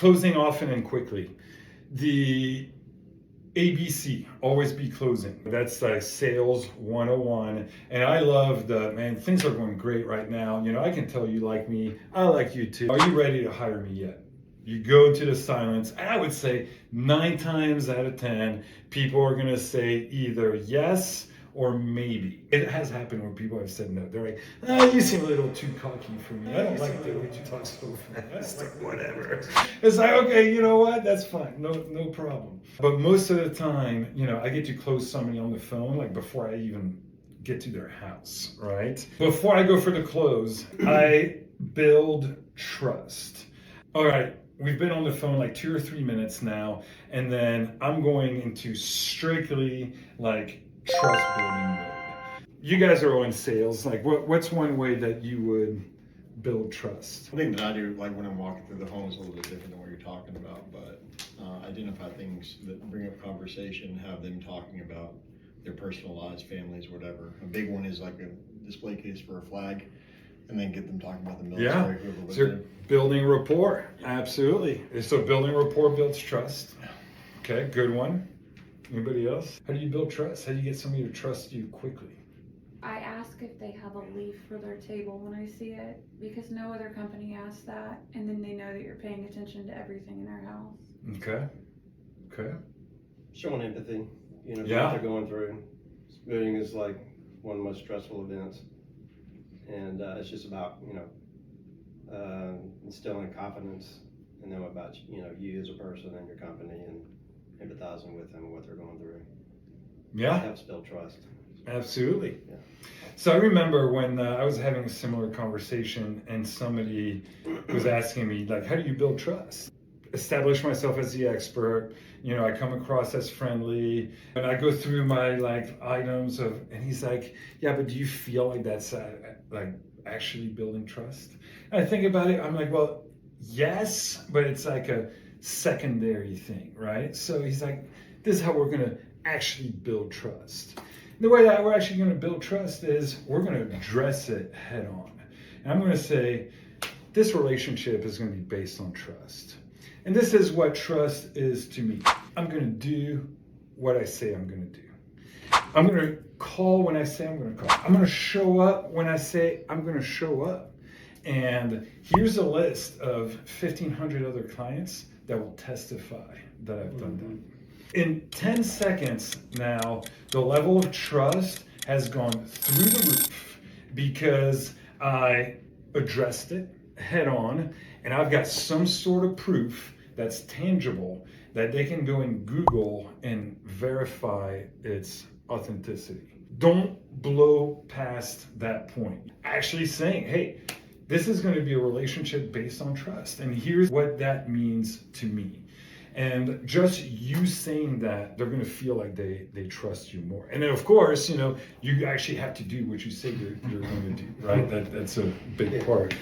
Closing often and quickly. The ABC, always be closing. That's like sales 101. And I love man, things are going great right now. You know, I can tell you like me, I like you too. Are you ready to hire me yet? You go into the silence, and I would say 9 times out of 10, people are gonna say either yes or maybe. It has happened where people have said no. They're like, oh, you seem a little too cocky for me. I don't like the way you talk so fast, or whatever. It's like, okay, you know what? That's fine. No problem. But most of the time, you know, I get to close somebody on the phone, like before I even get to their house, right? Before I go for the close, I build trust. All right. We've been on the phone like 2 or 3 minutes now, and then I'm going into strictly like trust building mode. You guys are all in sales. Like, what's one way that you would build trust? I think that I do, like when I'm walking through the home, is a little bit different than what you're talking about, but identify things that bring up conversation, have them talking about their personal lives, families, whatever. A big one is like a display case for a flag, and then get them talking about the military. Yeah, so building rapport, absolutely. So building rapport builds trust. Okay, good one. Anybody else? How do you build trust? How do you get somebody to trust you quickly? I ask if they have a leaf for their table when I see it, because no other company asks that, and then they know that you're paying attention to everything in their house. Okay. Showing empathy, you know, Yeah. what they're going through. Moving is like one of the most stressful events. And it's just about, you know, instilling confidence in them about, you know, you as a person and your company, and empathizing with them and what they're going through. Yeah. It helps build trust. Absolutely. Yeah. So I remember when I was having a similar conversation and somebody was asking me, like, how do you build trust? Establish myself as the expert. You know, I come across as friendly, and I go through my like items and he's like, yeah, but do you feel like that's like actually building trust? And I think about it, I'm like, well, yes, but it's like a secondary thing, right? So he's like, this is how we're gonna actually build trust. The way that we're actually going to build trust is we're going to address it head on. And I'm going to say, this relationship is going to be based on trust. And this is what trust is to me. I'm going to do what I say I'm going to do. I'm going to call when I say I'm going to call. I'm going to show up when I say I'm going to show up. And here's a list of 1,500 other clients that will testify that I've done that. In 10 seconds now, the level of trust has gone through the roof because I addressed it head on, and I've got some sort of proof that's tangible that they can go and Google and verify its authenticity. Don't blow past that point. Actually saying, hey, this is going to be a relationship based on trust, and here's what that means to me. And just you saying that, they're going to feel like they trust you more. And then, of course, you know, you actually have to do what you say you're going to do, right? That's a big part.